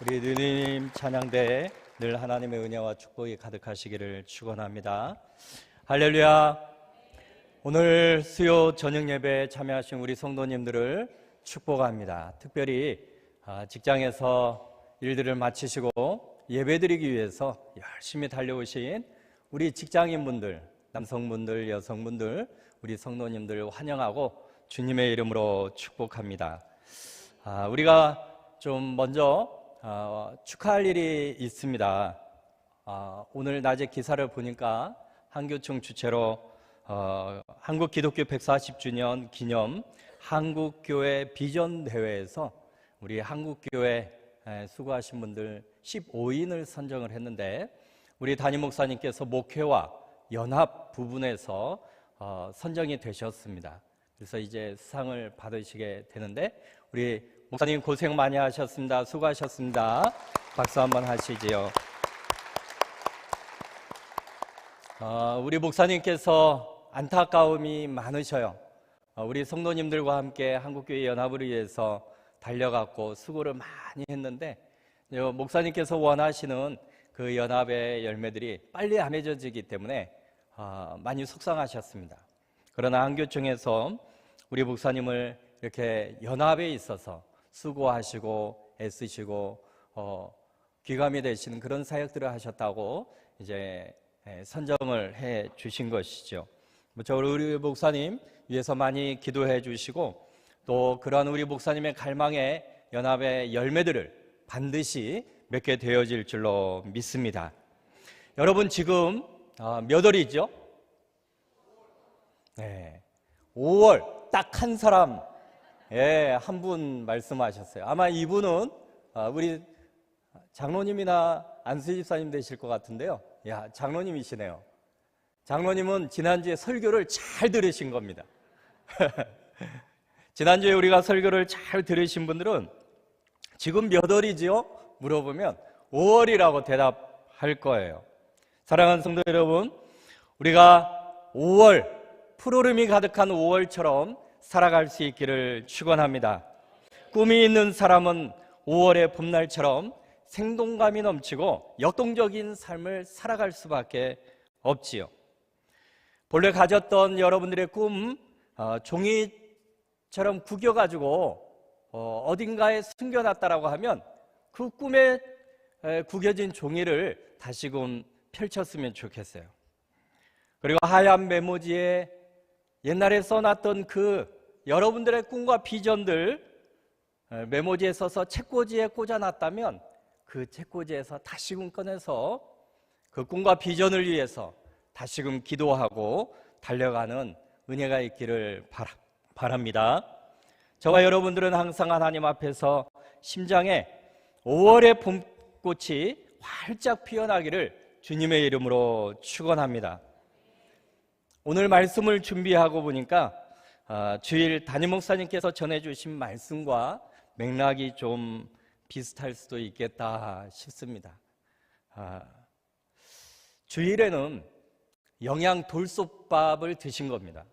우리 누님 찬양대에 늘 하나님의 은혜와 축복이 가득하시기를 축원합니다. 할렐루야. 오늘 수요 저녁 예배에 참여하신 우리 성도님들을 축복합니다. 특별히 직장에서 일들을 마치시고 예배드리기 위해서 열심히 달려오신 우리 직장인분들, 남성분들, 여성분들, 우리 성도님들 환영하고 주님의 이름으로 축복합니다. 우리가 좀 먼저 축하할 일이 있습니다. 오늘 낮에 기사를 보니까 한교총 주최로 한국기독교 140주년 기념 한국교회 비전대회에서 우리 한국교회 수고하신 분들 15인을 선정을 했는데, 우리 담임 목사님께서 목회와 연합 부분에서 선정이 되셨습니다. 그래서 이제 수상을 받으시게 되는데, 우리 목사님 고생 많이 하셨습니다. 수고하셨습니다. 박수 한번 하시지요. 우리 목사님께서 안타까움이 많으셔요. 우리 성도님들과 함께 한국교회 연합을 위해서 달려갔고 수고를 많이 했는데, 목사님께서 원하시는 그 연합의 열매들이 빨리 안 맺어지기 때문에 많이 속상하셨습니다. 그러나 한교총에서 우리 목사님을 이렇게 연합에 있어서 수고하시고 애쓰시고 귀감이 되시는 그런 사역들을 하셨다고 이제 선정을 해 주신 것이죠. 우리 목사님 위해서 많이 기도해 주시고, 또 그러한 우리 목사님의 갈망의 연합의 열매들을 반드시 맺게 되어질 줄로 믿습니다. 여러분 지금 몇 월이죠? 네, 5월 딱 한 사람, 한 분 말씀하셨어요. 아마 이분은 우리 장로님이나 안수 집사님 되실 것 같은데요. 장로님이시네요. 장로님은 지난주에 설교를 잘 들으신 겁니다. 지난주에 우리가 설교를 잘 들으신 분들은 지금 몇 월이지요? 물어보면 5월이라고 대답할 거예요. 사랑하는 성도 여러분, 우리가 5월, 푸르름이 가득한 5월처럼 살아갈 수 있기를 축원합니다. 꿈이 있는 사람은 5월의 봄날처럼 생동감이 넘치고 역동적인 삶을 살아갈 수밖에 없지요. 본래 가졌던 여러분들의 꿈, 종이처럼 구겨가지고 어딘가에 숨겨놨다라고 하면 그 꿈에 구겨진 종이를 다시금 펼쳤으면 좋겠어요. 그리고 하얀 메모지에 옛날에 써놨던 그 여러분들의 꿈과 비전들 메모지에 써서 책꽂이에 꽂아놨다면 그 책꽂이에서 다시금 꺼내서 그 꿈과 비전을 위해서 다시금 기도하고 달려가는 은혜가 있기를 바랍니다. 저와 여러분들은 항상 하나님 앞에서 심장에 5월의 봄꽃이 활짝 피어나기를 주님의 이름으로 축원합니다. 오늘 말씀을 준비하고 보니까 주일 담임 목사님께서 전해주신 말씀과 맥락이 좀 비슷할 수도 있겠다 싶습니다. 주일에는 영양 돌솥밥을 드신 겁니다.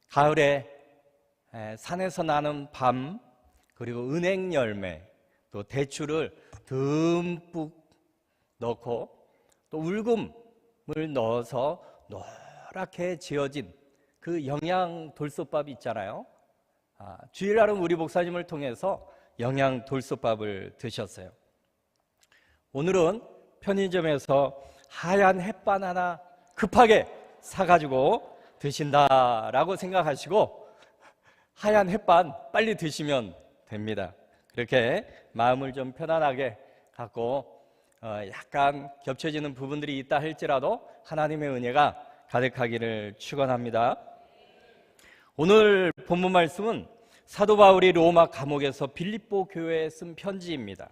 가을에 산에서 나는 밤, 그리고 은행 열매, 또 대추를 듬뿍 넣고 또 울금을 넣어서 노랗게 지어진 그 영양 돌솥밥 있잖아요. 주일날은 우리 목사님을 통해서 영양 돌솥밥을 드셨어요. 오늘은 편의점에서 하얀 햇반 하나 급하게 사가지고 드신다라고 생각하시고 하얀 햇반 빨리 드시면 됩니다. 그렇게 마음을 좀 편안하게 갖고 약간 겹쳐지는 부분들이 있다 할지라도 하나님의 은혜가 가득하기를 축원합니다. 오늘 본문 말씀은 사도 바울이 로마 감옥에서 빌립보 교회에 쓴 편지입니다.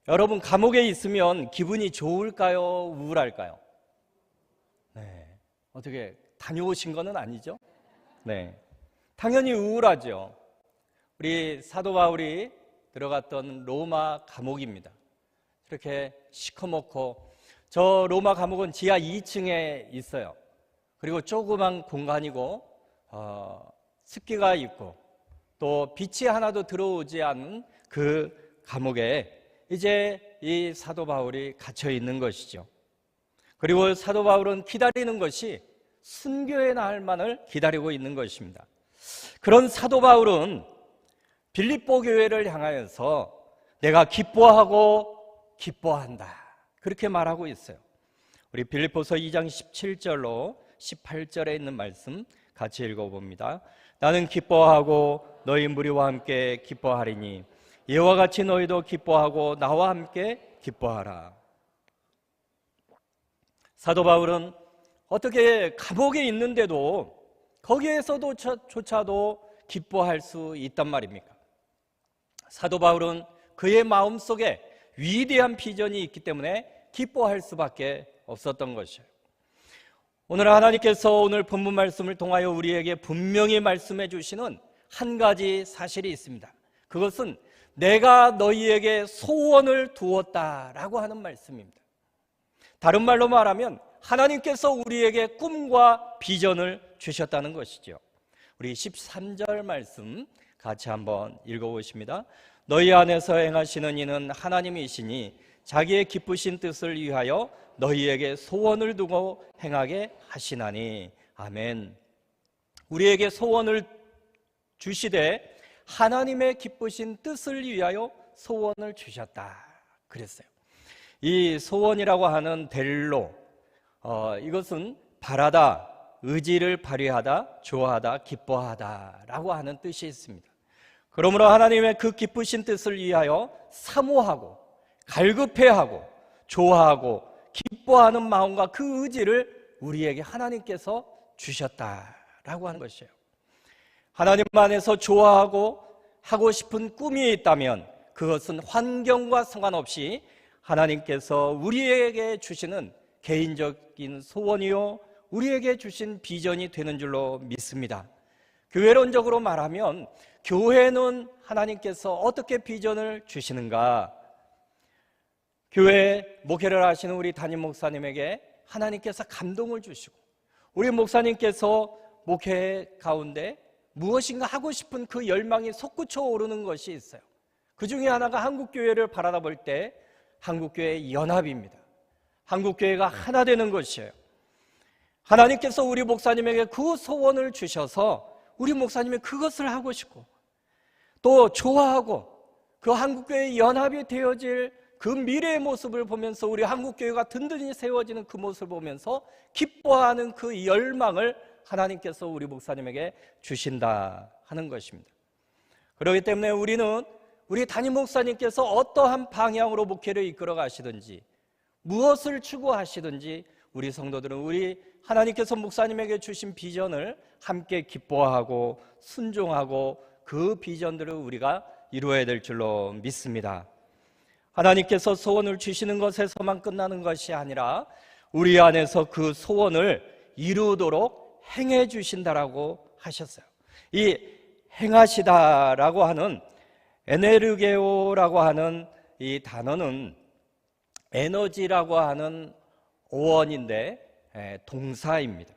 여러분, 감옥에 있으면 기분이 좋을까요? 우울할까요? 어떻게 다녀오신 거는 아니죠? 당연히 우울하죠. 우리 사도 바울이 들어갔던 로마 감옥입니다. 이렇게 시커멓고, 저 로마 감옥은 지하 2층에 있어요. 그리고 조그만 공간이고 습기가 있고 또 빛이 하나도 들어오지 않는 그 감옥에 이제 이 사도 바울이 갇혀 있는 것이죠. 그리고 사도 바울은 기다리는 것이 순교의 날만을 기다리고 있는 것입니다. 그런 사도 바울은 빌립보 교회를 향하여서 내가 기뻐하고 기뻐한다, 그렇게 말하고 있어요. 우리 빌립보서 2장 17절로 18절에 있는 말씀 같이 읽어봅니다. 나는 기뻐하고 너희 무리와 함께 기뻐하리니 이와 같이 너희도 기뻐하고 나와 함께 기뻐하라. 사도 바울은 어떻게 감옥에 있는데도 거기에서조차도 기뻐할 수 있단 말입니까? 사도 바울은 그의 마음속에 위대한 비전이 있기 때문에 기뻐할 수밖에 없었던 것이에요. 오늘 하나님께서 오늘 본문 말씀을 통하여 우리에게 분명히 말씀해 주시는 한 가지 사실이 있습니다. 그것은 내가 너희에게 소원을 두었다라고 하는 말씀입니다. 다른 말로 말하면 하나님께서 우리에게 꿈과 비전을 주셨다는 것이죠. 우리 13절 말씀 같이 한번 읽어보십니다. 너희 안에서 행하시는 이는 하나님이시니 자기의 기쁘신 뜻을 위하여 너희에게 소원을 두고 행하게 하시나니. 아멘. 우리에게 소원을 주시되 하나님의 기쁘신 뜻을 위하여 소원을 주셨다 그랬어요. 이 소원이라고 하는 델로, 이것은 바라다, 의지를 발휘하다, 좋아하다, 기뻐하다 라고 하는 뜻이 있습니다. 그러므로 하나님의 그 기쁘신 뜻을 위하여 사모하고 갈급해하고 좋아하고 기뻐하는 마음과 그 의지를 우리에게 하나님께서 주셨다라고 하는 것이에요. 하나님 안에서 좋아하고 하고 싶은 꿈이 있다면 그것은 환경과 상관없이 하나님께서 우리에게 주시는 개인적인 소원이요 우리에게 주신 비전이 되는 줄로 믿습니다. 교회론적으로 말하면 교회는 하나님께서 어떻게 비전을 주시는가? 교회 목회를 하시는 우리 담임 목사님에게 하나님께서 감동을 주시고 우리 목사님께서 목회 가운데 무엇인가 하고 싶은 그 열망이 솟구쳐 오르는 것이 있어요. 그 중에 하나가 한국교회를 바라다 볼 때 한국교회의 연합입니다. 한국교회가 하나 되는 것이에요. 하나님께서 우리 목사님에게 그 소원을 주셔서 우리 목사님이 그것을 하고 싶고 또 좋아하고 그 한국교회의 연합이 되어질 그 미래의 모습을 보면서 우리 한국교회가 든든히 세워지는 그 모습을 보면서 기뻐하는 그 열망을 하나님께서 우리 목사님에게 주신다 하는 것입니다. 그렇기 때문에 우리는 우리 담임 목사님께서 어떠한 방향으로 목회를 이끌어 가시든지 무엇을 추구하시든지 우리 성도들은 우리 하나님께서 목사님에게 주신 비전을 함께 기뻐하고 순종하고 그 비전들을 우리가 이루어야 될 줄로 믿습니다. 하나님께서 소원을 주시는 것에서만 끝나는 것이 아니라 우리 안에서 그 소원을 이루도록 행해 주신다라고 하셨어요. 이 행하시다라고 하는 에네르게오라고 하는 이 단어는 에너지라고 하는 어원인데 동사입니다.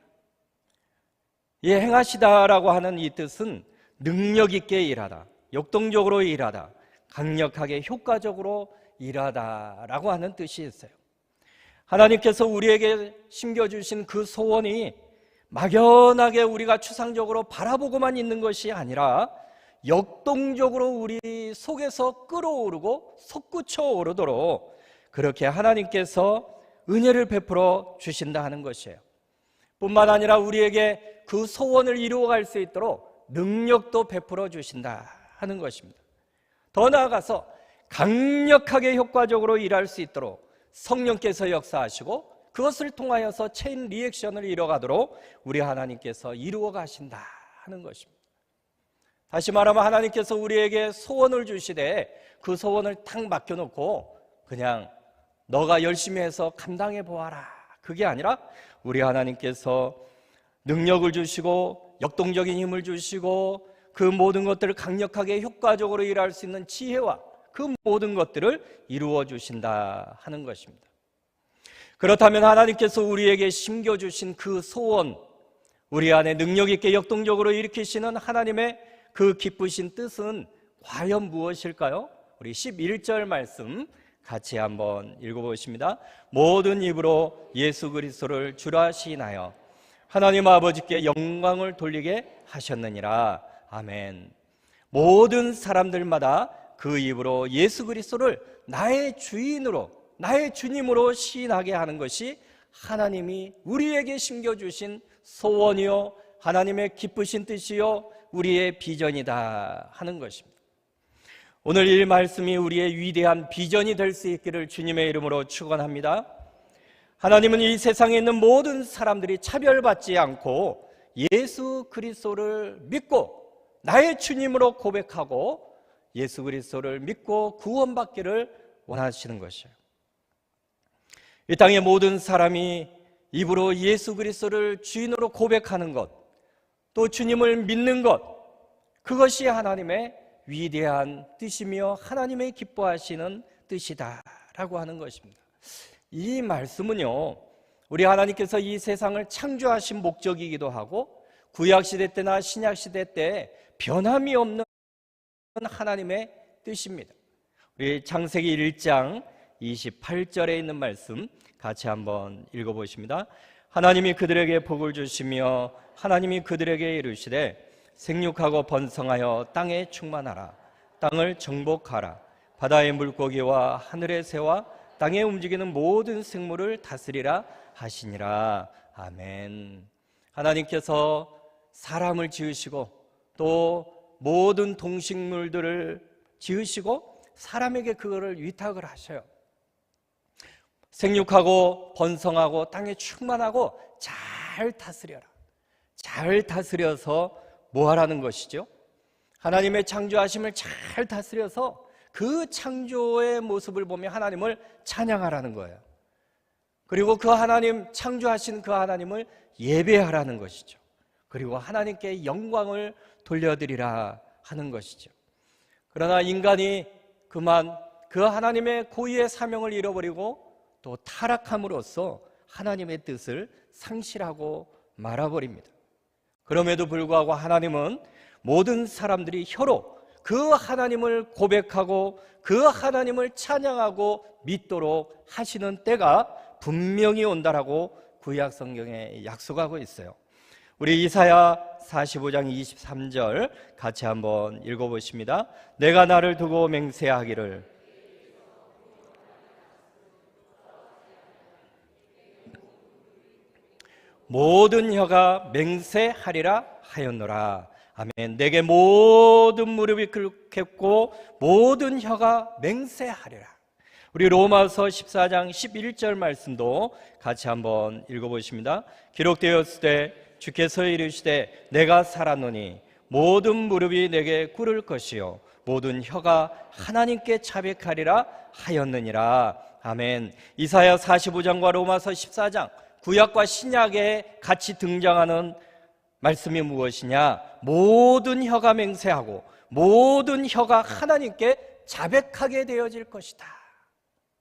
이 행하시다라고 하는 이 뜻은 능력 있게 일하다, 역동적으로 일하다, 강력하게 효과적으로 일하다라고 하는 뜻이 있어요. 하나님께서 우리에게 심겨주신 그 소원이 막연하게 우리가 추상적으로 바라보고만 있는 것이 아니라 역동적으로 우리 속에서 끓어오르고 솟구쳐 오르도록 그렇게 하나님께서 은혜를 베풀어 주신다 하는 것이에요. 뿐만 아니라 우리에게 그 소원을 이루어갈 수 있도록 능력도 베풀어 주신다 하는 것입니다. 더 나아가서 강력하게 효과적으로 일할 수 있도록 성령께서 역사하시고 그것을 통하여서 체인 리액션을 이뤄가도록 우리 하나님께서 이루어 가신다 하는 것입니다. 다시 말하면 하나님께서 우리에게 소원을 주시되 그 소원을 탁 맡겨놓고 그냥 너가 열심히 해서 감당해 보아라, 그게 아니라 우리 하나님께서 능력을 주시고 역동적인 힘을 주시고 그 모든 것들을 강력하게 효과적으로 일할 수 있는 지혜와 그 모든 것들을 이루어 주신다 하는 것입니다. 그렇다면 하나님께서 우리에게 심겨주신 그 소원, 우리 안에 능력 있게 역동적으로 일으키시는 하나님의 그 기쁘신 뜻은 과연 무엇일까요? 우리 11절 말씀 같이 한번 읽어보십니다. 모든 입으로 예수 그리스도를 주라 시인하여 하나님 아버지께 영광을 돌리게 하셨느니라. 아멘. 모든 사람들마다 그 입으로 예수 그리스도를 나의 주인으로, 나의 주님으로 시인하게 하는 것이 하나님이 우리에게 심겨주신 소원이요 하나님의 기쁘신 뜻이요 우리의 비전이다 하는 것입니다. 오늘 이 말씀이 우리의 위대한 비전이 될 수 있기를 주님의 이름으로 축원합니다. 하나님은 이 세상에 있는 모든 사람들이 차별받지 않고 예수 그리스도를 믿고 나의 주님으로 고백하고 예수 그리스도를 믿고 구원받기를 원하시는 것이에요. 이 땅의 모든 사람이 입으로 예수 그리스도를 주인으로 고백하는 것, 또 주님을 믿는 것, 그것이 하나님의 위대한 뜻이며 하나님의 기뻐하시는 뜻이다라고 하는 것입니다. 이 말씀은요, 우리 하나님께서 이 세상을 창조하신 목적이기도 하고 구약시대 때나 신약시대 때 변함이 없는 하나님의 뜻입니다. 우리 창세기 1장 28절에 있는 말씀 같이 한번 읽어보십니다. 하나님이 그들에게 복을 주시며 하나님이 그들에게 이르시되 생육하고 번성하여 땅에 충만하라. 땅을 정복하라. 바다의 물고기와 하늘의 새와 땅에 움직이는 모든 생물을 다스리라 하시니라. 아멘. 하나님께서 사람을 지으시고 또 모든 동식물들을 지으시고 사람에게 그거를 위탁을 하셔요. 생육하고 번성하고 땅에 충만하고 잘 다스려라. 잘 다스려서 뭐 하라는 것이죠? 하나님의 창조하심을 잘 다스려서 그 창조의 모습을 보며 하나님을 찬양하라는 거예요. 그리고 그 하나님, 창조하신 그 하나님을 예배하라는 것이죠. 그리고 하나님께 영광을 돌려드리라 하는 것이죠. 그러나 인간이 그만 그 하나님의 고유의 사명을 잃어버리고 또 타락함으로써 하나님의 뜻을 상실하고 말아버립니다. 그럼에도 불구하고 하나님은 모든 사람들이 혀로 그 하나님을 고백하고 그 하나님을 찬양하고 믿도록 하시는 때가 분명히 온다라고 구약 성경에 약속하고 있어요. 우리 이사야 45장 23절 같이 한번 읽어보십니다. 내가 나를 두고 맹세하기를 모든 혀가 맹세하리라 하였노라. 아멘. 내게 모든 무릎이 꿇겠고 모든 혀가 맹세하리라. 우리 로마서 14장 11절 말씀도 같이 한번 읽어보십니다. 기록되었을 때 주께서 이르시되 내가 살았노니 모든 무릎이 내게 꿇을 것이요 모든 혀가 하나님께 자백하리라 하였느니라. 아멘. 이사야 45장과 로마서 14장 구약과 신약에 같이 등장하는 말씀이 무엇이냐? 모든 혀가 맹세하고 모든 혀가 하나님께 자백하게 되어질 것이다.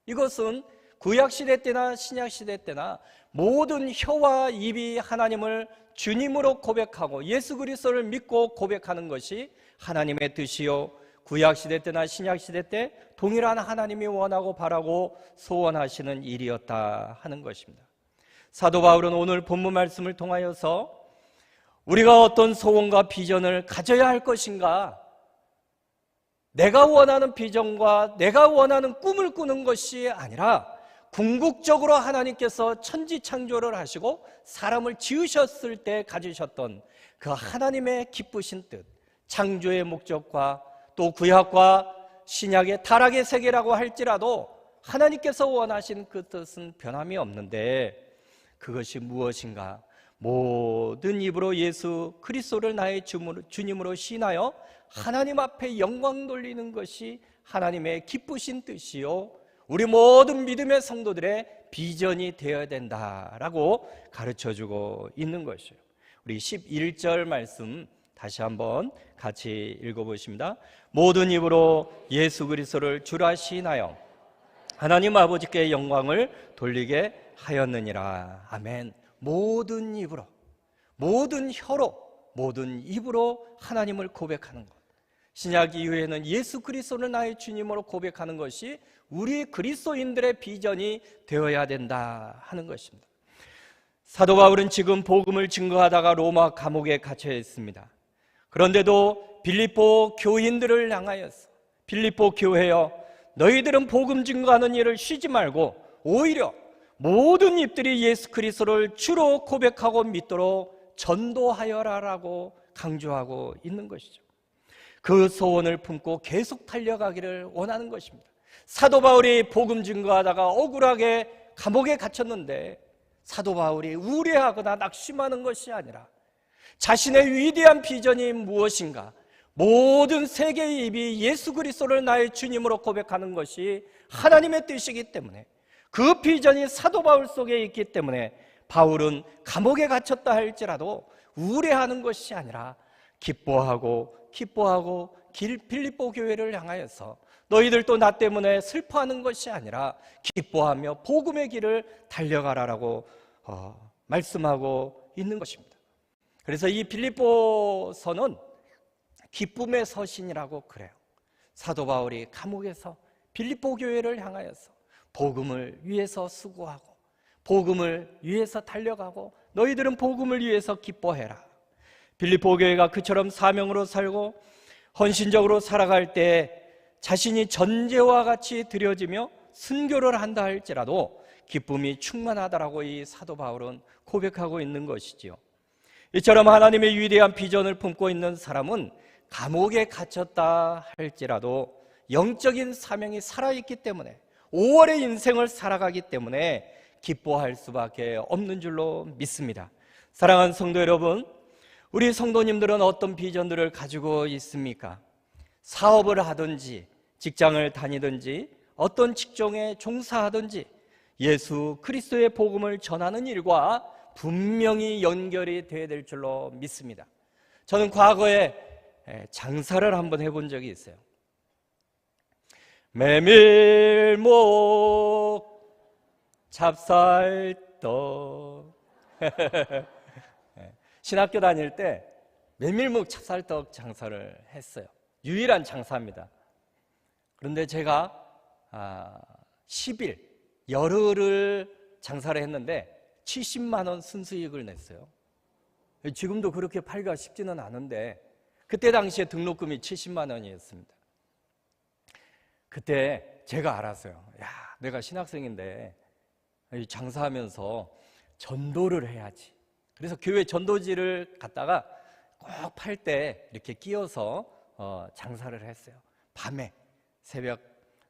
이것은 구약시대 때나 신약시대 때나 모든 혀와 입이 하나님을 주님으로 고백하고 예수 그리스도를 믿고 고백하는 것이 하나님의 뜻이요 구약시대 때나 신약시대 때 동일한 하나님이 원하고 바라고 소원하시는 일이었다 하는 것입니다. 사도 바울은 오늘 본문 말씀을 통하여서 우리가 어떤 소원과 비전을 가져야 할 것인가, 내가 원하는 비전과 내가 원하는 꿈을 꾸는 것이 아니라 궁극적으로 하나님께서 천지창조를 하시고 사람을 지으셨을 때 가지셨던 그 하나님의 기쁘신 뜻, 창조의 목적과 또 구약과 신약의 타락의 세계라고 할지라도 하나님께서 원하신 그 뜻은 변함이 없는데 그것이 무엇인가? 모든 입으로 예수 그리스도를 나의 주님으로 신하여 하나님 앞에 영광 돌리는 것이 하나님의 기쁘신 뜻이요 우리 모든 믿음의 성도들의 비전이 되어야 된다라고 가르쳐주고 있는 것이에요. 우리 11절 말씀 다시 한번 같이 읽어보십니다. 모든 입으로 예수 그리스도를 주라 시인하여 하나님 아버지께 영광을 돌리게 하였느니라. 아멘. 모든 입으로, 모든 혀로, 모든 입으로 하나님을 고백하는 것. 신약 이후에는 예수 그리스도를 나의 주님으로 고백하는 것이 우리 그리스도인들의 비전이 되어야 된다 하는 것입니다. 사도 바울은 지금 복음을 증거하다가 로마 감옥에 갇혀 있습니다. 그런데도 빌립보 교인들을 향하여서 빌립보 교회여, 너희들은 복음 증거하는 일을 쉬지 말고 오히려 모든 입들이 예수 그리스도를 주로 고백하고 믿도록 전도하여라라고 강조하고 있는 것이죠. 그 소원을 품고 계속 달려가기를 원하는 것입니다. 사도 바울이 복음 증거하다가 억울하게 감옥에 갇혔는데 사도 바울이 우려하거나 낙심하는 것이 아니라 자신의 위대한 비전이 무엇인가, 모든 세계의 입이 예수 그리스도를 나의 주님으로 고백하는 것이 하나님의 뜻이기 때문에, 그 비전이 사도 바울 속에 있기 때문에 바울은 감옥에 갇혔다 할지라도 우려하는 것이 아니라 기뻐하고 빌립보 교회를 향하여서 너희들도 나 때문에 슬퍼하는 것이 아니라 기뻐하며 복음의 길을 달려가라라고 말씀하고 있는 것입니다. 그래서 이 빌립보서는 기쁨의 서신이라고 그래요. 사도 바울이 감옥에서 빌립보 교회를 향하여서 복음을 위해서 수고하고 복음을 위해서 달려가고 너희들은 복음을 위해서 기뻐해라. 빌립보 교회가 그처럼 사명으로 살고 헌신적으로 살아갈 때 자신이 전제와 같이 드려지며 순교를 한다 할지라도 기쁨이 충만하다라고 이 사도 바울은 고백하고 있는 것이지요. 이처럼 하나님의 위대한 비전을 품고 있는 사람은 감옥에 갇혔다 할지라도 영적인 사명이 살아있기 때문에 5월의 인생을 살아가기 때문에 기뻐할 수밖에 없는 줄로 믿습니다. 사랑하는 성도 여러분, 우리 성도님들은 어떤 비전들을 가지고 있습니까? 사업을 하든지 직장을 다니든지 어떤 직종에 종사하든지 예수 그리스도의 복음을 전하는 일과 분명히 연결이 되어야 될 줄로 믿습니다. 저는 과거에 장사를 한번 해본 적이 있어요. 메밀묵 찹쌀떡 신학교 다닐 때 메밀묵 찹쌀떡 장사를 했어요. 유일한 장사입니다. 그런데 제가 10일 열흘을 장사를 했는데 70만 원 순수이익을 냈어요. 지금도 그렇게 팔기가 쉽지는 않은데 그때 당시에 등록금이 70만 원이었습니다. 그때 제가 알았어요. 야, 내가 신학생인데 장사하면서 전도를 해야지. 그래서 교회 전도지를 갖다가 꼭 팔 때 이렇게 끼워서 장사를 했어요. 밤에 새벽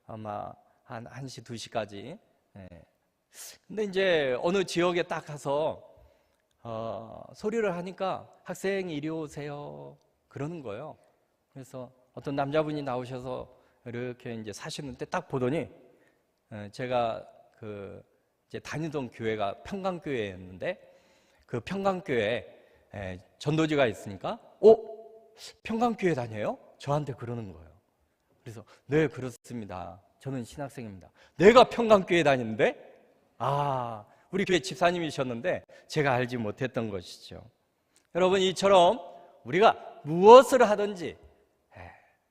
아마 한 1시, 2시까지. 근데 이제 어느 지역에 딱 가서 소리를 하니까 학생 이리 오세요 그러는 거예요. 그래서 어떤 남자분이 나오셔서 이렇게 이제 사시는데 딱 보더니 제가 이제 다니던 교회가 평강교회였는데 그 평강교회 전도지가 있으니까 평강교회 다녀요? 저한테 그러는 거예요. 그래서 네, 그렇습니다. 저는 신학생입니다. 내가 평강교회 다니는데 우리 교회 집사님이셨는데 제가 알지 못했던 것이죠. 여러분, 이처럼 우리가 무엇을 하든지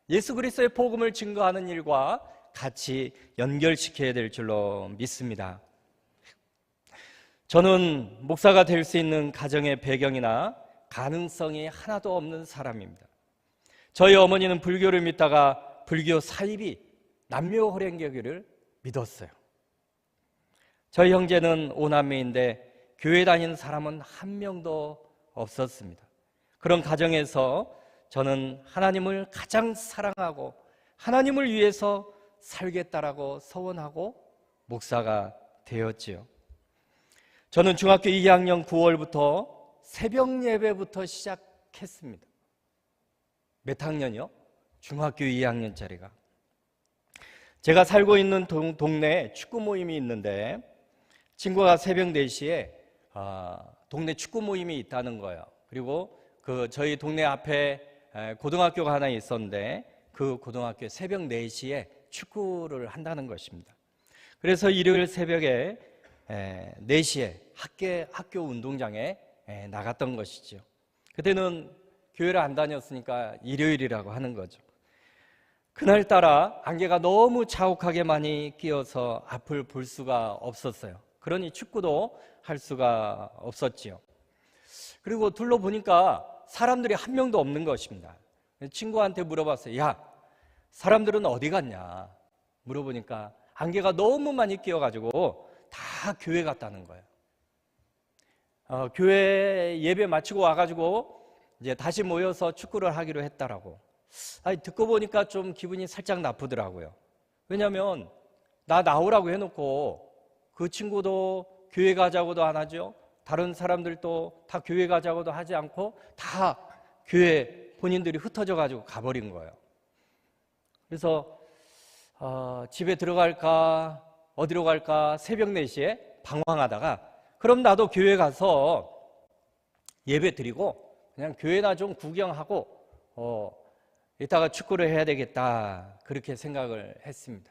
예수 그리스도의 복음을 증거하는 일과 같이 연결시켜야 될 줄로 믿습니다. 저는 목사가 될 수 있는 가정의 배경이나 가능성이 하나도 없는 사람입니다. 저희 어머니는 불교를 믿다가 불교 사입이 남묘호랭교를 믿었어요. 저희 형제는 5남매인데 교회 다니는 사람은 한 명도 없었습니다. 그런 가정에서 저는 하나님을 가장 사랑하고 하나님을 위해서 살겠다라고 서원하고 목사가 되었지요. 저는 중학교 2학년 9월부터 새벽 예배부터 시작했습니다. 몇 학년이요? 중학교 2학년짜리가. 제가 살고 있는 동네에 축구 모임이 있는데 친구가 새벽 4시에 동네 축구 모임이 있다는 거예요. 그리고 저희 동네 앞에 고등학교가 하나 있었는데 그 고등학교에 새벽 4시에 축구를 한다는 것입니다. 그래서 일요일 새벽에 4시에 학교 운동장에 나갔던 것이죠. 그때는 교회를 안 다녔으니까 일요일이라고 하는 거죠. 그날따라 안개가 너무 자욱하게 많이 끼어서 앞을 볼 수가 없었어요. 그러니 축구도 할 수가 없었지요. 그리고 둘러보니까 사람들이 한 명도 없는 것입니다. 친구한테 물어봤어요. 야, 사람들은 어디 갔냐? 물어보니까 안개가 너무 많이 끼어가지고 다 교회 갔다는 거예요. 교회 예배 마치고 와가지고 이제 다시 모여서 축구를 하기로 했다라고. 듣고 보니까 좀 기분이 살짝 나쁘더라고요. 왜냐하면 나 나오라고 해놓고 그 친구도 교회 가자고도 안 하죠. 다른 사람들도 다 교회 가자고도 하지 않고 다 교회 본인들이 흩어져 가지고 가버린 거예요. 그래서 집에 들어갈까 어디로 갈까 새벽 4시에 방황하다가 그럼 나도 교회 가서 예배 드리고 그냥 교회나 좀 구경하고 이따가 축구를 해야 되겠다, 그렇게 생각을 했습니다.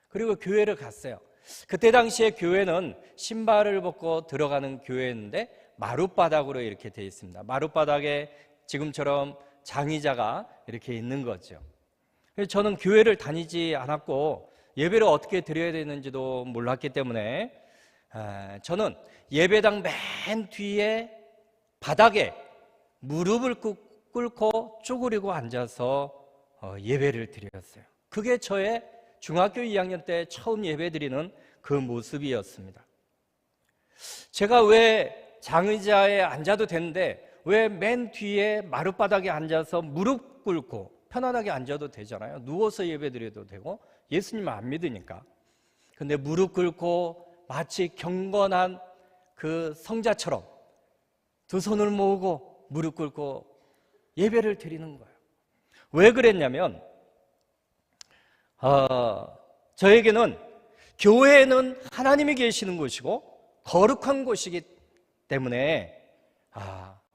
그리고 교회를 갔어요. 그때 당시에 교회는 신발을 벗고 들어가는 교회였는데 마룻바닥으로 이렇게 되어 있습니다. 마룻바닥에 지금처럼 장의자가 이렇게 있는 거죠. 그래서 저는 교회를 다니지 않았고 예배를 어떻게 드려야 되는지도 몰랐기 때문에 저는 예배당 맨 뒤에 바닥에 무릎을 꿇고 쪼그리고 앉아서 예배를 드렸어요. 그게 저의 중학교 2학년 때 처음 예배 드리는 그 모습이었습니다. 제가 왜 장의자에 앉아도 되는데 왜 맨 뒤에 마룻바닥에 앉아서 무릎 꿇고 편안하게 앉아도 되잖아요. 누워서 예배 드려도 되고 예수님을 안 믿으니까. 근데 무릎 꿇고 마치 경건한 그 성자처럼 두 손을 모으고 무릎 꿇고 예배를 드리는 거예요. 왜 그랬냐면 저에게는 교회는 하나님이 계시는 곳이고 거룩한 곳이기 때문에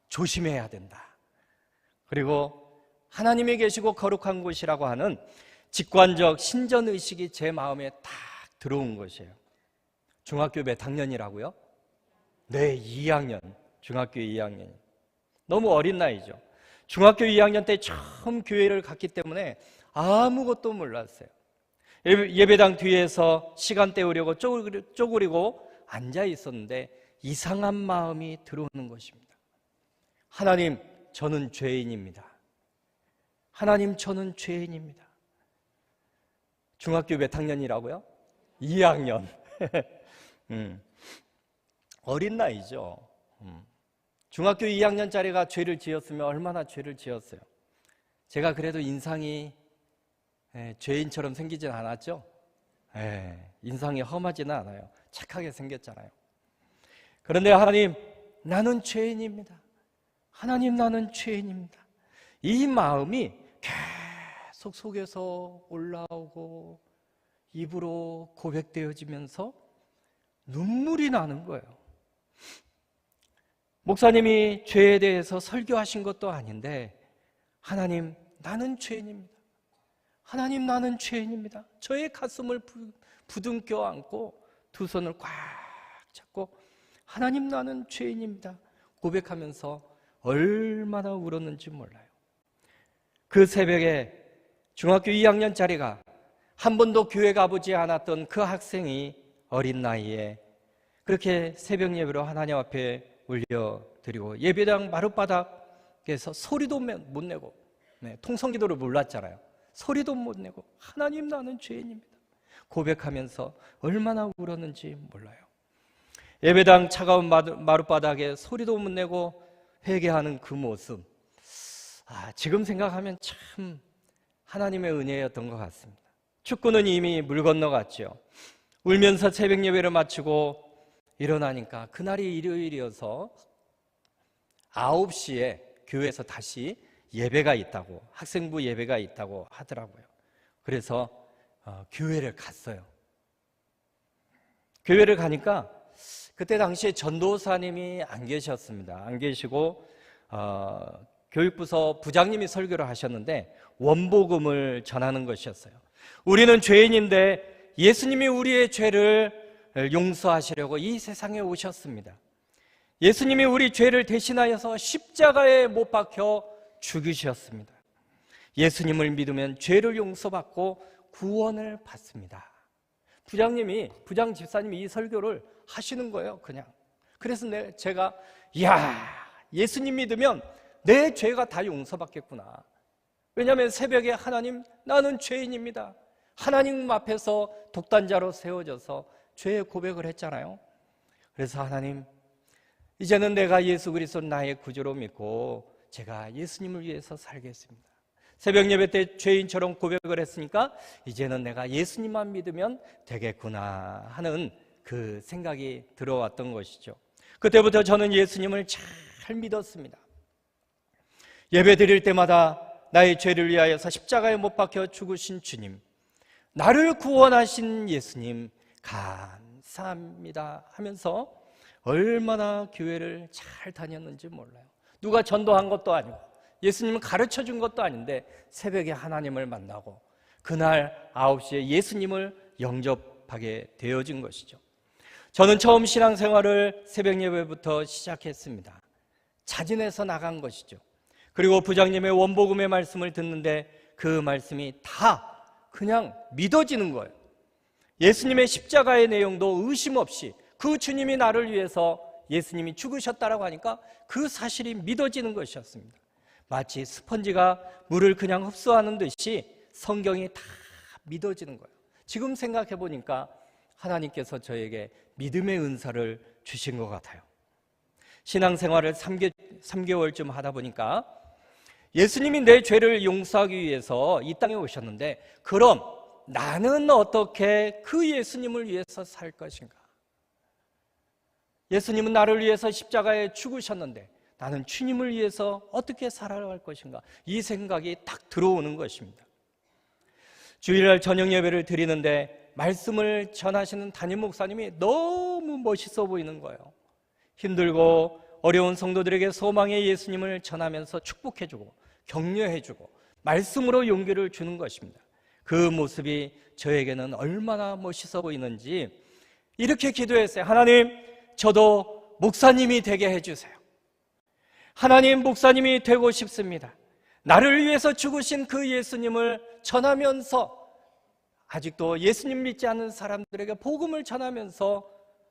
조심해야 된다. 그리고 하나님이 계시고 거룩한 곳이라고 하는 직관적 신전의식이 제 마음에 딱 들어온 것이에요. 중학교 몇 학년이라고요? 네, 2학년. 중학교 2학년. 너무 어린 나이죠. 중학교 2학년 때 처음 교회를 갔기 때문에 아무것도 몰랐어요. 예배당 뒤에서 시간 때우려고 쪼그리고 앉아 있었는데 이상한 마음이 들어오는 것입니다. 하나님, 저는 죄인입니다. 하나님, 저는 죄인입니다. 중학교 몇 학년이라고요? 2학년. 어린 나이죠. 중학교 2학년짜리가 죄를 지었으면 얼마나 죄를 지었어요. 제가 그래도 인상이 죄인처럼 생기진 않았죠? 인상이 험하지는 않아요. 착하게 생겼잖아요. 그런데 하나님, 나는 죄인입니다. 하나님, 나는 죄인입니다. 이 마음이 계속 속에서 올라오고 입으로 고백되어지면서 눈물이 나는 거예요. 목사님이 죄에 대해서 설교하신 것도 아닌데 하나님, 나는 죄인입니다. 하나님, 나는 죄인입니다. 저의 가슴을 부둥켜 안고 두 손을 꽉 잡고 하나님, 나는 죄인입니다 고백하면서 얼마나 울었는지 몰라요. 그 새벽에 중학교 2학년짜리가 한 번도 교회 가보지 않았던 그 학생이 어린 나이에 그렇게 새벽 예배로 하나님 앞에 올려드리고 예배당 마룻바닥에서 소리도 못 내고 통성기도를 몰랐잖아요. 소리도 못 내고 하나님, 나는 죄인입니다 고백하면서 얼마나 울었는지 몰라요. 예배당 차가운 마룻바닥에 소리도 못 내고 회개하는 그 모습, 지금 생각하면 참 하나님의 은혜였던 것 같습니다. 축구는 이미 물 건너갔죠. 울면서 새벽 예배를 마치고 일어나니까 그날이 일요일이어서 9시에 교회에서 다시 예배가 있다고, 학생부 예배가 있다고 하더라고요. 그래서 교회를 갔어요. 교회를 가니까 그때 당시에 전도사님이 안 계셨습니다. 안 계시고 교육부서 부장님이 설교를 하셨는데 원복음을 전하는 것이었어요. 우리는 죄인인데 예수님이 우리의 죄를 용서하시려고 이 세상에 오셨습니다. 예수님이 우리 죄를 대신하여서 십자가에 못 박혀 죽으셨습니다. 예수님을 믿으면 죄를 용서받고 구원을 받습니다. 부장 집사님이 이 설교를 하시는 거예요, 그냥. 그래서 제가, 예수님 믿으면 내 죄가 다 용서받겠구나. 왜냐하면 새벽에 하나님, 나는 죄인입니다. 하나님 앞에서 독단자로 세워져서 죄의 고백을 했잖아요. 그래서 하나님, 이제는 내가 예수 그리스도 나의 구주로 믿고 제가 예수님을 위해서 살겠습니다. 새벽 예배 때 죄인처럼 고백을 했으니까 이제는 내가 예수님만 믿으면 되겠구나 하는 그 생각이 들어왔던 것이죠. 그때부터 저는 예수님을 잘 믿었습니다. 예배 드릴 때마다 나의 죄를 위하여서 십자가에 못 박혀 죽으신 주님, 나를 구원하신 예수님 감사합니다 하면서 얼마나 교회를 잘 다녔는지 몰라요. 누가 전도한 것도 아니고 예수님을 가르쳐 준 것도 아닌데 새벽에 하나님을 만나고 그날 9시에 예수님을 영접하게 되어진 것이죠. 저는 처음 신앙생활을 새벽 예배부터 시작했습니다. 자진해서 나간 것이죠. 그리고 부장님의 원복음의 말씀을 듣는데 그 말씀이 다 그냥 믿어지는 거예요. 예수님의 십자가의 내용도 의심 없이 그 주님이 나를 위해서 예수님이 죽으셨다라고 하니까 그 사실이 믿어지는 것이었습니다. 마치 스펀지가 물을 그냥 흡수하는 듯이 성경이 다 믿어지는 거예요. 지금 생각해 보니까 하나님께서 저에게 믿음의 은사를 주신 것 같아요. 신앙생활을 3개월쯤 하다 보니까 예수님이 내 죄를 용서하기 위해서 이 땅에 오셨는데, 그럼 나는 어떻게 그 예수님을 위해서 살 것인가? 예수님은 나를 위해서 십자가에 죽으셨는데 나는 주님을 위해서 어떻게 살아갈 것인가? 이 생각이 딱 들어오는 것입니다. 주일날 저녁 예배를 드리는데 말씀을 전하시는 담임 목사님이 너무 멋있어 보이는 거예요. 힘들고 어려운 성도들에게 소망의 예수님을 전하면서 축복해주고 격려해주고 말씀으로 용기를 주는 것입니다. 그 모습이 저에게는 얼마나 멋있어 보이는지 이렇게 기도했어요. 하나님, 저도 목사님이 되게 해주세요. 하나님, 목사님이 되고 싶습니다. 나를 위해서 죽으신 그 예수님을 전하면서 아직도 예수님 믿지 않는 사람들에게 복음을 전하면서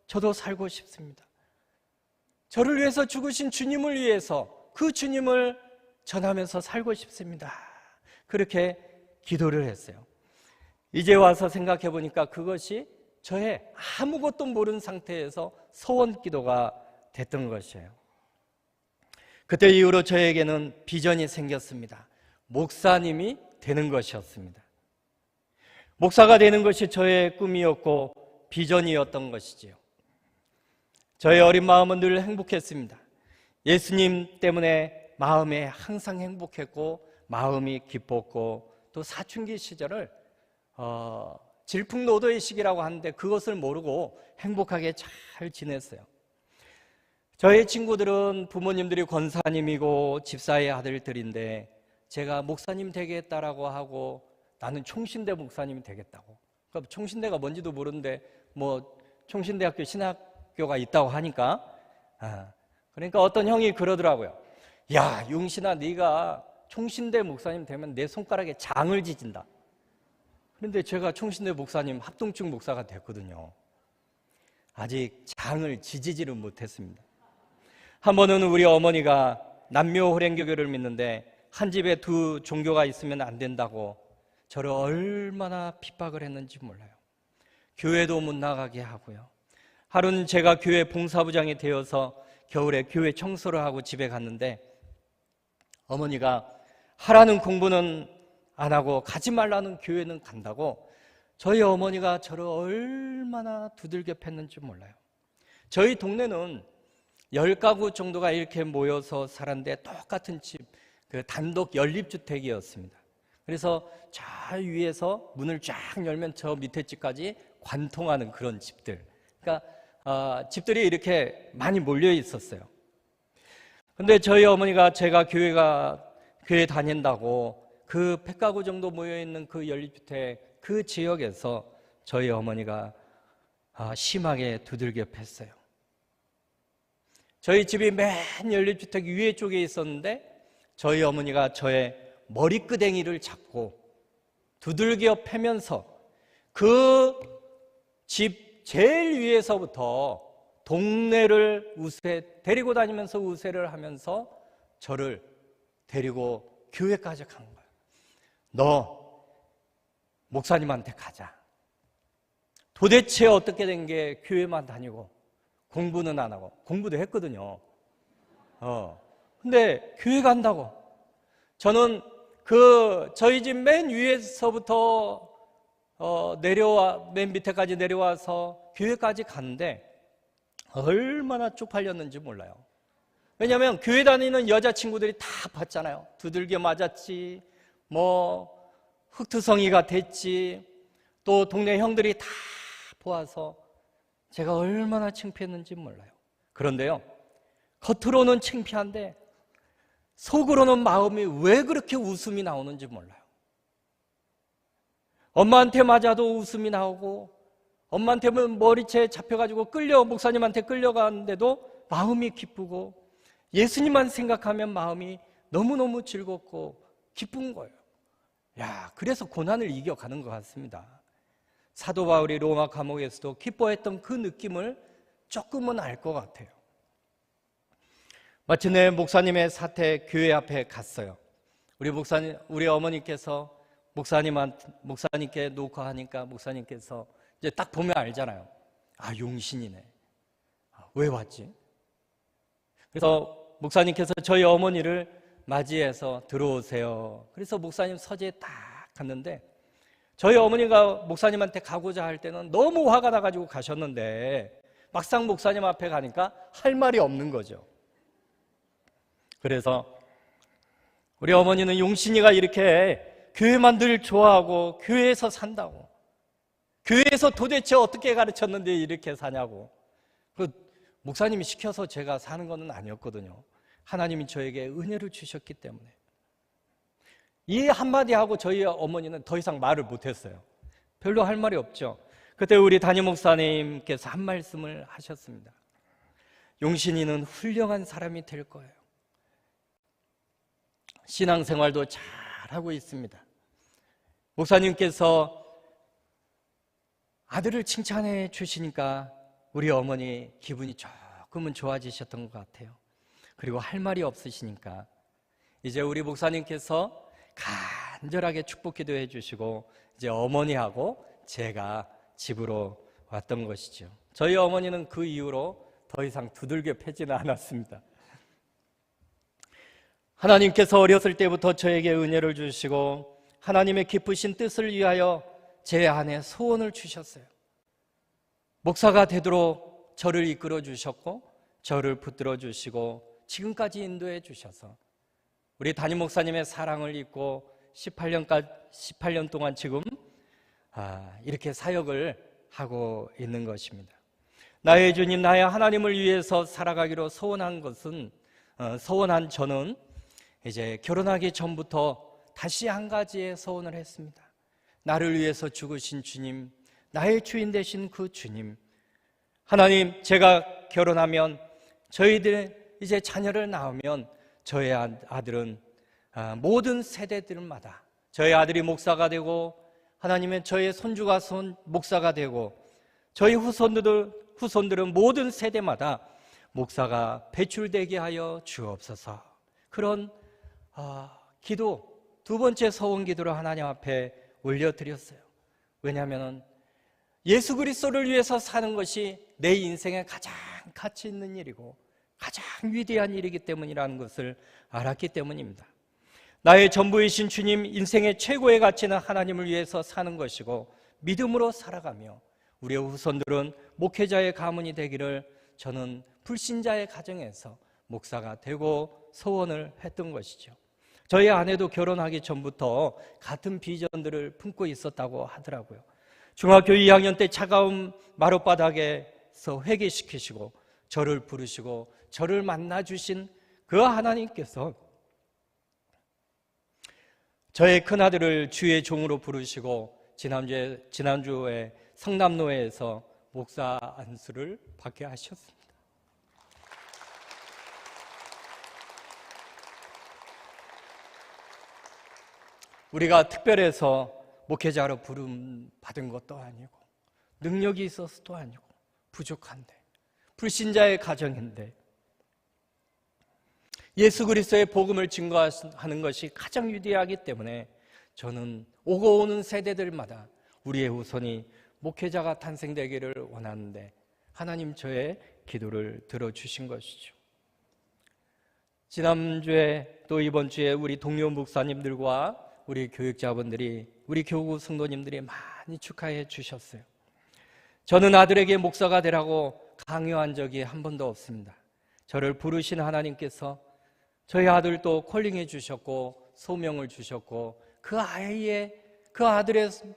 저도 살고 싶습니다. 저를 위해서 죽으신 주님을 위해서 그 주님을 전하면서 살고 싶습니다. 그렇게 기도를 했어요. 이제 와서 생각해 보니까 그것이 저의 아무것도 모르는 상태에서 소원 기도가 됐던 것이에요. 그때 이후로 저에게는 비전이 생겼습니다. 목사님이 되는 것이었습니다. 목사가 되는 것이 저의 꿈이었고 비전이었던 것이지요. 저의 어린 마음은 늘 행복했습니다. 예수님 때문에 마음에 항상 행복했고 마음이 기뻤고, 또 사춘기 시절을 질풍노도의 시기라고 하는데 그것을 모르고 행복하게 잘 지냈어요. 저의 친구들은 부모님들이 권사님이고 집사의 아들들인데 제가 목사님 되겠다라고 하고 나는 총신대 목사님이 되겠다고. 그러니까 총신대가 뭔지도 모르는데 뭐 총신대학교 신학교가 있다고 하니까 그러니까 어떤 형이 그러더라고요. 야, 용신아, 네가 총신대 목사님 되면 내 손가락에 장을 지진다. 그런데 제가 총신대 목사님 합동측 목사가 됐거든요. 아직 장을 지지지를 못했습니다. 한 번은 우리 어머니가 남묘호랭교교를 믿는데 한 집에 두 종교가 있으면 안 된다고 저를 얼마나 핍박을 했는지 몰라요. 교회도 못 나가게 하고요. 하루는 제가 교회 봉사부장이 되어서 겨울에 교회 청소를 하고 집에 갔는데 어머니가 하라는 공부는 안 하고 가지 말라는 교회는 간다고 저희 어머니가 저를 얼마나 두들겨 팼는지 몰라요. 저희 동네는 10가구 정도가 이렇게 모여서 살았는데 똑같은 집, 그 단독 연립주택이었습니다. 그래서 저 위에서 문을 쫙 열면 저 밑에 집까지 관통하는 그런 집들. 그러니까 집들이 이렇게 많이 몰려 있었어요. 근데 저희 어머니가 제가 교회 다닌다고 그 100가구 정도 모여있는 그 연립주택 그 지역에서 저희 어머니가 심하게 두들겨 팼어요. 저희 집이 맨 연립주택 위에 쪽에 있었는데 저희 어머니가 저의 머리끄댕이를 잡고 두들겨 패면서 그 집 제일 위에서부터 동네를 데리고 다니면서 우세를 하면서 저를 데리고 교회까지 간 거예요. 너 목사님한테 가자. 도대체 어떻게 된 게 교회만 다니고 공부는 안 하고, 공부도 했거든요. 근데 교회 간다고. 저는 저희 집 맨 위에서부터 맨 밑에까지 내려와서 교회까지 갔는데 얼마나 쪽팔렸는지 몰라요. 왜냐하면 교회 다니는 여자친구들이 다 봤잖아요. 두들겨 맞았지, 흑투성이가 됐지, 또 동네 형들이 다 보아서 제가 얼마나 창피했는지 몰라요. 그런데요, 겉으로는 창피한데 속으로는 마음이 왜 그렇게 웃음이 나오는지 몰라요. 엄마한테 맞아도 웃음이 나오고, 엄마한테 머리채 잡혀가지고 목사님한테 끌려가는데도 마음이 기쁘고, 예수님만 생각하면 마음이 너무너무 즐겁고 기쁜 거예요. 그래서 고난을 이겨가는 것 같습니다. 사도 바울이 로마 감옥에서도 기뻐했던 그 느낌을 조금은 알 것 같아요. 마침내 목사님의 사태 교회 앞에 갔어요. 우리 어머니께서 목사님께 놓고 하니까 목사님께서 이제 딱 보면 알잖아요. 용신이네. 왜 왔지? 그래서 목사님께서 저희 어머니를 맞이해서 들어오세요. 그래서 목사님 서재에 딱 갔는데, 저희 어머니가 목사님한테 가고자 할 때는 너무 화가 나가지고 가셨는데 막상 목사님 앞에 가니까 할 말이 없는 거죠. 그래서 우리 어머니는 용신이가 이렇게 교회만 늘 좋아하고 교회에서 산다고, 교회에서 도대체 어떻게 가르쳤는데 이렇게 사냐고. 목사님이 시켜서 제가 사는 건 아니었거든요. 하나님이 저에게 은혜를 주셨기 때문에. 이 한마디 하고 저희 어머니는 더 이상 말을 못했어요. 별로 할 말이 없죠. 그때 우리 담임 목사님께서 한 말씀을 하셨습니다. 용신이는 훌륭한 사람이 될 거예요. 신앙생활도 잘하고 있습니다. 목사님께서 아들을 칭찬해 주시니까 우리 어머니 기분이 조금은 좋아지셨던 것 같아요. 그리고 할 말이 없으시니까 이제 우리 목사님께서 간절하게 축복 기도해 주시고 이제 어머니하고 제가 집으로 왔던 것이죠. 저희 어머니는 그 이후로 더 이상 두들겨 패지는 않았습니다. 하나님께서 어렸을 때부터 저에게 은혜를 주시고 하나님의 기쁘신 뜻을 위하여 제 안에 소원을 주셨어요. 목사가 되도록 저를 이끌어 주셨고 저를 붙들어 주시고 지금까지 인도해 주셔서 우리 담임 목사님의 사랑을 잊고 18년 동안 지금 이렇게 사역을 하고 있는 것입니다. 나의 주님, 나의 하나님을 위해서 살아가기로 소원한 저는 이제 결혼하기 전부터 다시 한 가지의 소원을 했습니다. 나를 위해서 죽으신 주님, 나의 주인 되신 그 주님, 하나님, 제가 결혼하면 저희들 이제 자녀를 낳으면 저의 아들은 모든 세대들마다 저희 아들이 목사가 되고 하나님은 저의 손주가 목사가 되고 저희 후손들은 모든 세대마다 목사가 배출되게 하여 주옵소서. 그런 기도, 두 번째 소원 기도를 하나님 앞에 올려드렸어요. 왜냐하면 예수 그리스도를 위해서 사는 것이 내 인생에 가장 가치 있는 일이고 가장 위대한 일이기 때문이라는 것을 알았기 때문입니다. 나의 전부이신 주님, 인생의 최고의 가치는 하나님을 위해서 사는 것이고 믿음으로 살아가며 우리의 후손들은 목회자의 가문이 되기를 저는 불신자의 가정에서 목사가 되고 소원을 했던 것이죠. 저희 아내도 결혼하기 전부터 같은 비전들을 품고 있었다고 하더라고요. 중학교 2학년 때 차가운 마룻바닥에서 회개시키시고 저를 부르시고 저를 만나주신 그 하나님께서 저의 큰아들을 주의 종으로 부르시고 지난주에 성남노회에서 목사 안수를 받게 하셨습니다. 우리가 특별해서 목회자로 부름 받은 것도 아니고 능력이 있어서도 아니고 부족한데 불신자의 가정인데 예수 그리스도의 복음을 증거하는 것이 가장 위대하기 때문에 저는 오고 오는 세대들마다 우리의 후손이 목회자가 탄생되기를 원하는데 하나님 저의 기도를 들어주신 것이죠. 지난주에 또 이번 주에 우리 동료 목사님들과 우리 교육자분들이 우리 교구 성도님들이 많이 축하해 주셨어요. 저는 아들에게 목사가 되라고 강요한 적이 한 번도 없습니다. 저를 부르신 하나님께서 저희 아들도 콜링해 주셨고 소명을 주셨고 그 아들의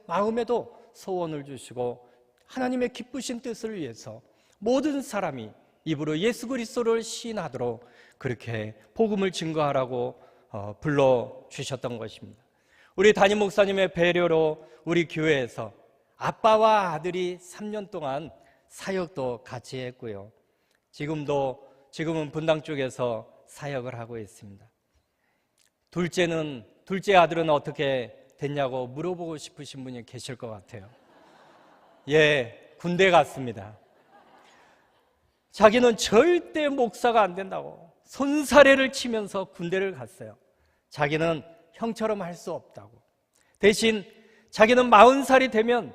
마음에도 소원을 주시고 하나님의 기쁘신 뜻을 위해서 모든 사람이 입으로 예수 그리스도를 시인하도록 그렇게 복음을 증거하라고 불러주셨던 것입니다. 우리 담임 목사님의 배려로 우리 교회에서 아빠와 아들이 3년 동안 사역도 같이 했고요. 지금은 분당 쪽에서 사역을 하고 있습니다. 둘째 아들은 어떻게 됐냐고 물어보고 싶으신 분이 계실 것 같아요. 예, 군대 갔습니다. 자기는 절대 목사가 안 된다고 손사래를 치면서 군대를 갔어요. 자기는 형처럼 할 수 없다고. 대신 자기는 40살이 되면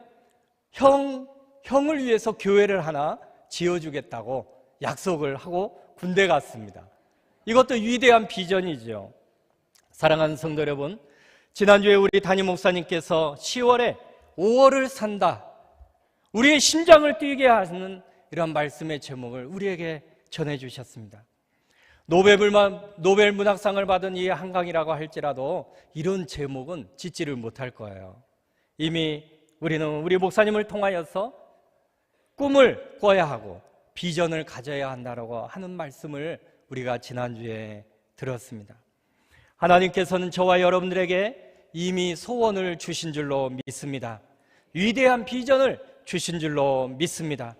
형을 위해서 교회를 하나 지어주겠다고 약속을 하고 군대 갔습니다. 이것도 위대한 비전이죠. 사랑하는 성도 여러분, 지난주에 우리 담임 목사님께서 10월에 5월을 산다, 우리의 심장을 뛰게 하는 이런 말씀의 제목을 우리에게 전해주셨습니다. 노벨 문학상을 받은 이 한강이라고 할지라도 이런 제목은 짓지를 못할 거예요. 이미 우리는 우리 목사님을 통하여서 꿈을 꿔야 하고 비전을 가져야 한다고 하는 말씀을 우리가 지난주에 들었습니다. 하나님께서는 저와 여러분들에게 이미 소원을 주신 줄로 믿습니다. 위대한 비전을 주신 줄로 믿습니다.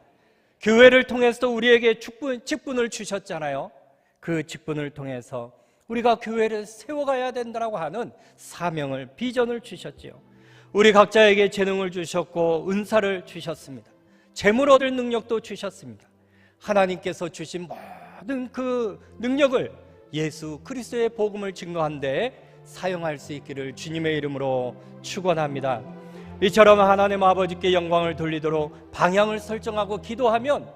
교회를 통해서도 우리에게 직분을 주셨잖아요. 그 직분을 통해서 우리가 교회를 세워가야 된다고 하는 사명을, 비전을 주셨지요. 우리 각자에게 재능을 주셨고 은사를 주셨습니다. 재물 얻을 능력도 주셨습니다. 하나님께서 주신 모든 그 능력을 예수 그리스도의 복음을 증거한 데 사용할 수 있기를 주님의 이름으로 축원합니다. 이처럼 하나님 아버지께 영광을 돌리도록 방향을 설정하고 기도하면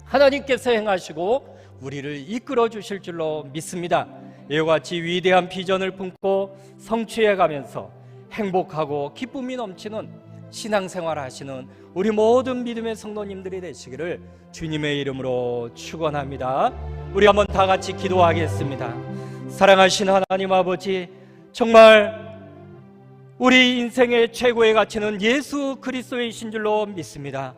하나님께서 행하시고 우리를 이끌어 주실 줄로 믿습니다. 이와 같이 위대한 비전을 품고 성취해 가면서 행복하고 기쁨이 넘치는 신앙생활 하시는 우리 모든 믿음의 성도님들이 되시기를 주님의 이름으로 축원합니다. 우리 한번 다 같이 기도하겠습니다. 사랑하신 하나님 아버지, 정말 우리 인생의 최고의 가치는 예수 그리스도이신 줄로 믿습니다.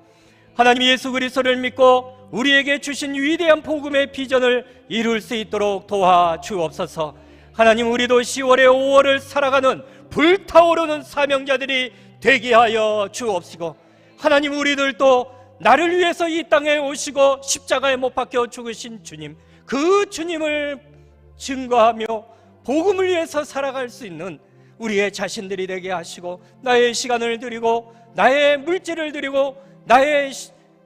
하나님, 예수 그리스도를 믿고 우리에게 주신 위대한 복음의 비전을 이룰 수 있도록 도와주옵소서. 하나님, 우리도 10월에 5월을 살아가는 불타오르는 사명자들이 되게 하여 주옵시고, 하나님, 우리들도 나를 위해서 이 땅에 오시고 십자가에 못 박혀 죽으신 주님, 그 주님을 증거하며 복음을 위해서 살아갈 수 있는 우리의 자신들이 되게 하시고, 나의 시간을 드리고 나의 물질을 드리고 나의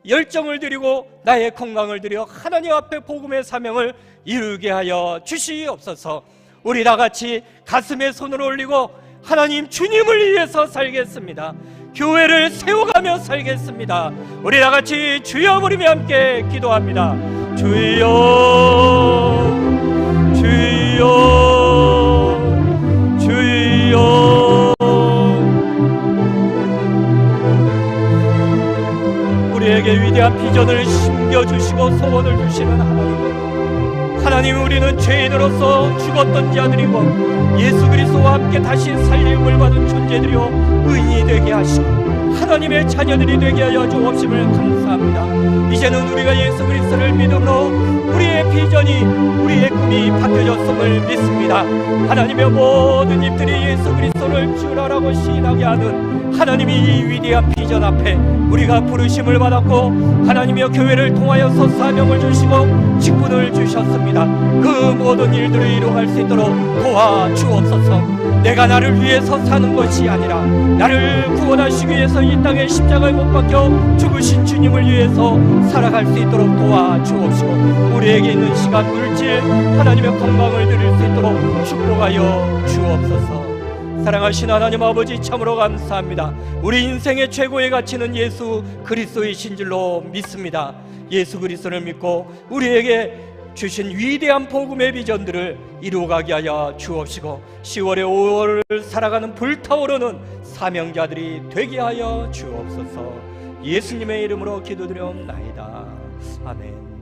열정을 드리고 나의 건강을 드려 하나님 앞에 복음의 사명을 이루게 하여 주시옵소서. 우리 다 같이 가슴에 손을 올리고 하나님, 주님을 위해서 살겠습니다. 교회를 세워가며 살겠습니다. 우리 다 같이 주여 부르며 함께 기도합니다. 주여, 주여, 주여. 우리에게 위대한 비전을 심겨주시고 소원을 주시는 하나님, 우리는 죄인으로서 죽었던 자들이고 예수 그리스도와 함께 다시 살림을 받은 존재들이요 의인이 되게 하시고 하나님의 자녀들이 되게 하여 주옵심을 감사합니다. 이제는 우리가 예수 그리스도를 믿음으로 우리의 비전이, 우리의 꿈이 바뀌어졌음을 믿습니다. 하나님의 모든 입들이 예수 그리스도 손을 쥐으라라고 시인하게 하는 하나님의 이 위대한 비전 앞에 우리가 부르심을 받았고 하나님의 교회를 통하여서 사명을 주시고 직분을 주셨습니다. 그 모든 일들을 이루어갈 수 있도록 도와주옵소서. 내가 나를 위해서 사는 것이 아니라 나를 구원하시기 위해서 이 땅에 십자가에 못 박혀 죽으신 주님을 위해서 살아갈 수 있도록 도와주옵시고 우리에게 있는 시간, 물질, 하나님의 건강을 드릴 수 있도록 축복하여 주옵소서. 사랑하신 하나님 아버지, 참으로 감사합니다. 우리 인생의 최고의 가치는 예수 그리스도이신 줄로 믿습니다. 예수 그리스도를 믿고 우리에게 주신 위대한 복음의 비전들을 이루어가게 하여 주옵시고 10월에 5월을 살아가는 불타오르는 사명자들이 되게 하여 주옵소서. 예수님의 이름으로 기도드리옵나이다. 아멘.